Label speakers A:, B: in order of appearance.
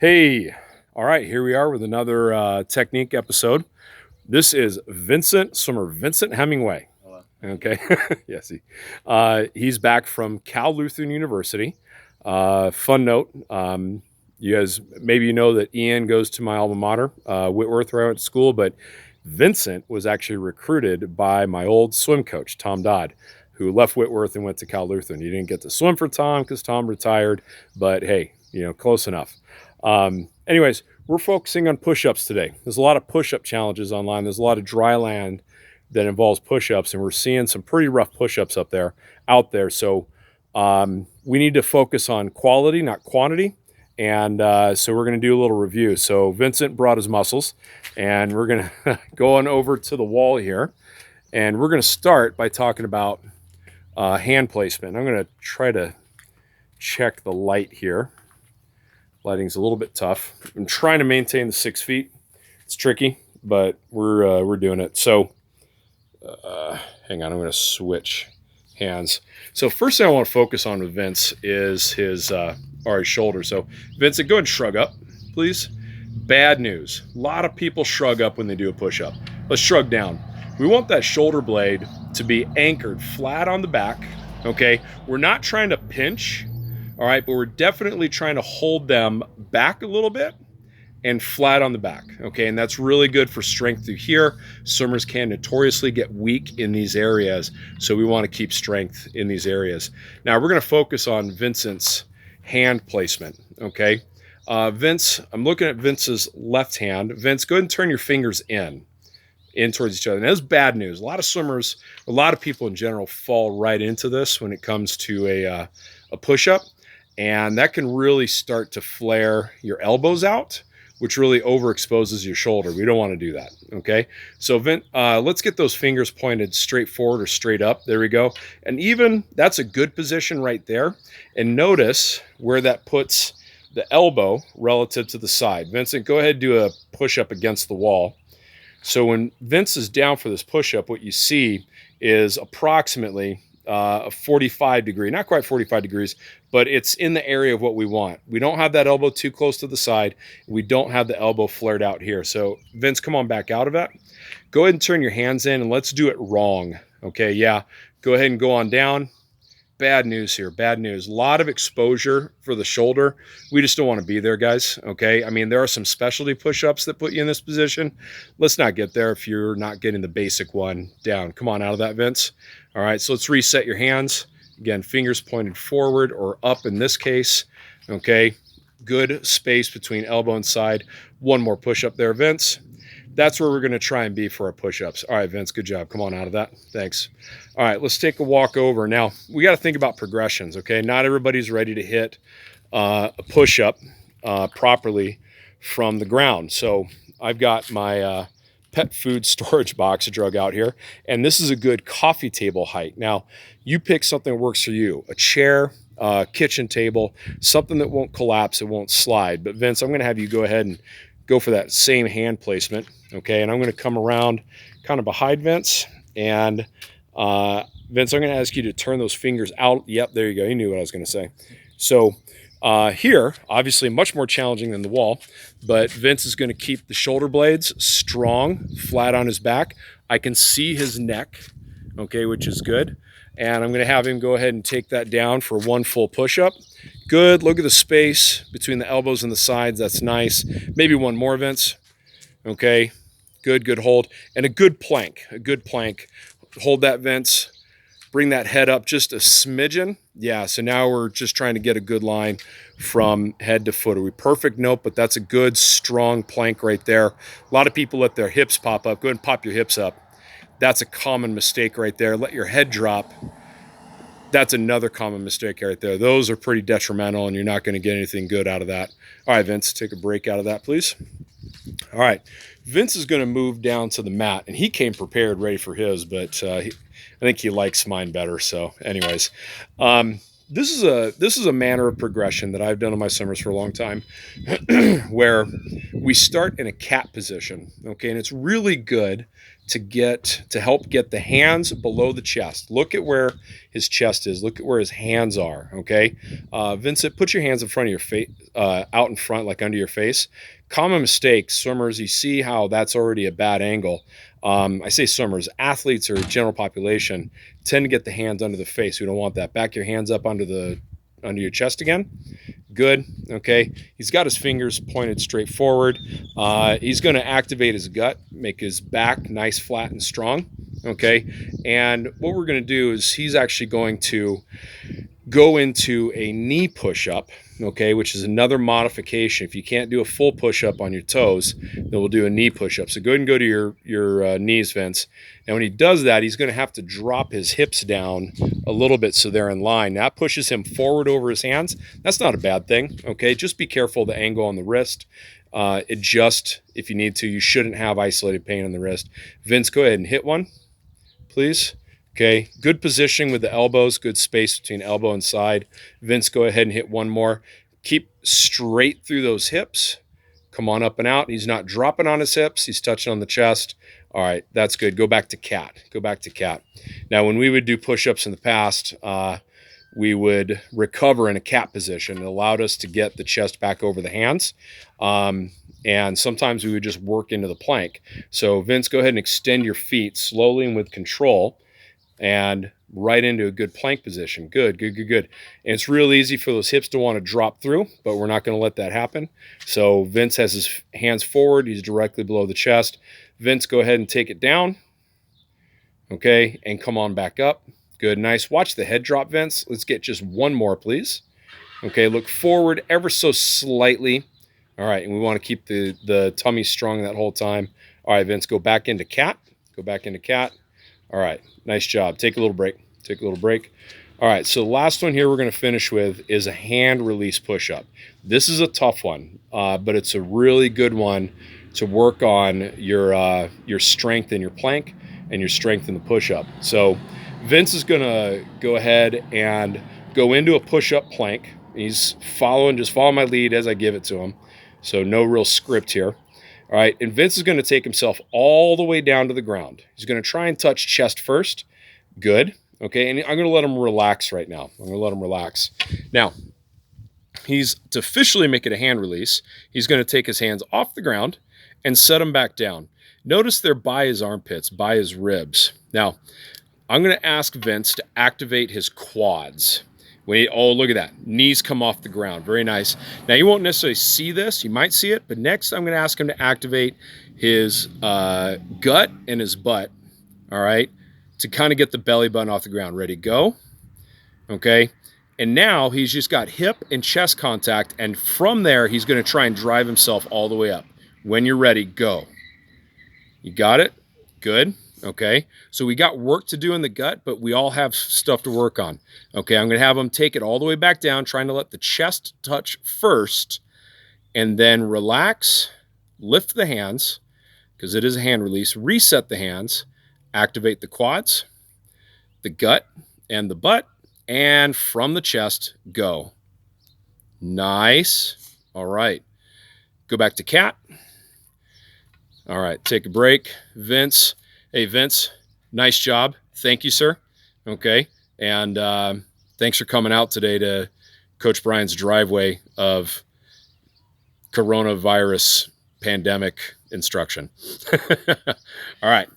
A: Hey, all right, here we are with another technique episode. This is Vincent Hemingway.
B: Hello.
A: Okay, yes, he's back from Cal Lutheran University. Fun note, you guys maybe you know that Ian goes to my alma mater, Whitworth, where I went to school, but Vincent was actually recruited by my old swim coach, Tom Dodd, who left Whitworth and went to Cal Lutheran. You didn't get to swim for Tom because Tom retired, but hey, close enough. Anyways, we're focusing on push-ups today. There's a lot of push-up challenges online. There's a lot of dry land that involves push-ups, and we're seeing some pretty rough push-ups out there. So we need to focus on quality, not quantity. And so we're going to do a little review. So Vincent brought his muscles, and we're going to go on over to the wall here, and we're going to start by talking about hand placement. I'm going to try to check the light here. Lighting's a little bit tough. I'm trying to maintain the 6 feet. It's tricky, but we're doing it. So hang on, I'm going to switch hands. So first thing I want to focus on with Vince is his shoulder. So Vincent, go ahead and shrug up, please. Bad news. A lot of people shrug up when they do a push-up. Let's shrug down. We want that shoulder blade to be anchored flat on the back, okay? We're not trying to pinch, all right, but we're definitely trying to hold them back a little bit and flat on the back, okay? And that's really good for strength through here. Swimmers can notoriously get weak in these areas, so we want to keep strength in these areas. Now, we're going to focus on Vincent's hand placement, okay? Vince, I'm looking at Vince's left hand. Vince, go ahead and turn your fingers in towards each other. And that's bad news. A lot of swimmers, a lot of people in general fall right into this when it comes to a push-up. And that can really start to flare your elbows out, which really overexposes your shoulder. We don't want to do that, okay? So let's get those fingers pointed straight forward or straight up. There we go. And even that's a good position right there. And notice where that puts the elbow relative to the side. Vincent, go ahead and do a push-up against the wall. So when Vince is down for this push-up, what you see is approximately a 45 degree, not quite 45 degrees, but it's in the area of what we want. We don't have that elbow too close to the side. We don't have the elbow flared out here. So Vince, come on back out of that. Go ahead and turn your hands in and let's do it wrong. Okay, yeah, go ahead and go on down. Bad news here, bad news. A lot of exposure for the shoulder. We just don't want to be there, guys, okay? I mean, there are some specialty push-ups that put you in this position. Let's not get there if you're not getting the basic one down. Come on out of that, Vince. All right, so let's reset your hands. Again, fingers pointed forward or up in this case, okay? Good space between elbow and side. One more push-up there, Vince. That's where we're going to try and be for our push-ups. All right, Vince, good job. Come on out of that. Thanks. All right, let's take a walk over. Now, we got to think about progressions, okay? Not everybody's ready to hit a push-up properly from the ground. So I've got my pet food storage box drug out here, and this is a good coffee table height. Now, you pick something that works for you, a chair, kitchen table, something that won't collapse, it won't slide. But Vince, I'm going to have you go ahead and go for that same hand placement, okay? And I'm going to come around kind of behind Vince, and Vince, I'm going to ask you to turn those fingers out. Yep, there you go. You knew what I was going to say. So here, obviously much more challenging than the wall, but Vince is going to keep the shoulder blades strong, flat on his back. I can see his neck, okay, which is good. And I'm going to have him go ahead and take that down for one full push-up. Good. Look at the space between the elbows and the sides. That's nice. Maybe one more, Vince. Okay. Good hold. And a good plank. Hold that, Vince. Bring that head up just a smidgen. Yeah, so now we're just trying to get a good line from head to foot. Are we perfect? Nope, but that's a good, strong plank right there. A lot of people let their hips pop up. Go ahead and pop your hips up. That's a common mistake right there. Let your head drop. That's another common mistake right there. Those are pretty detrimental, and you're not going to get anything good out of that. All right, Vince, take a break out of that, please. All right, Vince is going to move down to the mat, and he came prepared, ready for his, but I think he likes mine better. So anyways, this is a manner of progression that I've done on my summers for a long time, where we start in a cat position, okay, and it's really good to help get the hands below the chest. Look at where his chest is. Look at where his hands are. Okay, Vincent, put your hands in front of your face, out in front, like under your face. Common mistake, swimmers. You see how that's already a bad angle. I say swimmers, athletes or general population tend to get the hands under the face. We don't want that. Back your hands up under your chest again. Good. Okay. He's got his fingers pointed straight forward. He's going to activate his gut, make his back nice, flat, and strong. Okay. And what we're going to do is he's actually going to go into a knee push-up, okay, which is another modification. If you can't do a full push-up on your toes, then we'll do a knee push-up. So go ahead and go to your knees, Vince. And when he does that, he's going to have to drop his hips down a little bit so they're in line. That pushes him forward over his hands. That's not a bad thing, okay? Just be careful of the angle on the wrist. Adjust if you need to. You shouldn't have isolated pain on the wrist. Vince, go ahead and hit one, please. Okay, good positioning with the elbows, good space between elbow and side. Vince, go ahead and hit one more. Keep straight through those hips. Come on up and out. He's not dropping on his hips. He's touching on the chest. All right, that's good. Go back to cat. Go back to cat. Now, when we would do push-ups in the past, we would recover in a cat position. It allowed us to get the chest back over the hands. And sometimes we would just work into the plank. So Vince, go ahead and extend your feet slowly and with control, and right into a good plank position. Good, good, good, good. And it's real easy for those hips to want to drop through, but we're not going to let that happen. So Vince has his hands forward. He's directly below the chest. Vince, go ahead and take it down. Okay, and come on back up. Good, nice. Watch the head drop, Vince. Let's get just one more, please. Okay, look forward ever so slightly. All right, and we want to keep the tummy strong that whole time. All right, Vince, go back into cat. Go back into cat. All right, nice job. Take a little break. Take a little break. All right, so the last one here we're going to finish with is a hand release push-up. This is a tough one, but it's a really good one to work on your strength in your plank and your strength in the push-up. So Vince is going to go ahead and go into a push-up plank. He's just follow my lead as I give it to him. So no real script here. All right, and Vince is going to take himself all the way down to the ground. He's going to try and touch chest first. Good. Okay, and I'm going to let him relax right now. I'm going to let him relax. Now, to officially make it a hand release, he's going to take his hands off the ground and set them back down. Notice they're by his armpits, by his ribs. Now, I'm going to ask Vince to activate his quads. Oh, look at that. Knees come off the ground. Very nice. Now, you won't necessarily see this. You might see it. But next, I'm going to ask him to activate his gut and his butt, all right, to kind of get the belly button off the ground. Ready, go. Okay. And now he's just got hip and chest contact. And from there, he's going to try and drive himself all the way up. When you're ready, go. You got it? Good. Okay, so we got work to do in the gut, but we all have stuff to work on. Okay, I'm going to have him take it all the way back down, trying to let the chest touch first, and then relax, lift the hands, because it is a hand release, reset the hands, activate the quads, the gut, and the butt, and from the chest, go. Nice. All right, go back to cat. All right, take a break. Vince. Hey, Vince, nice job. Thank you, sir. Okay. And thanks for coming out today to Coach Brian's driveway of coronavirus pandemic instruction. All right.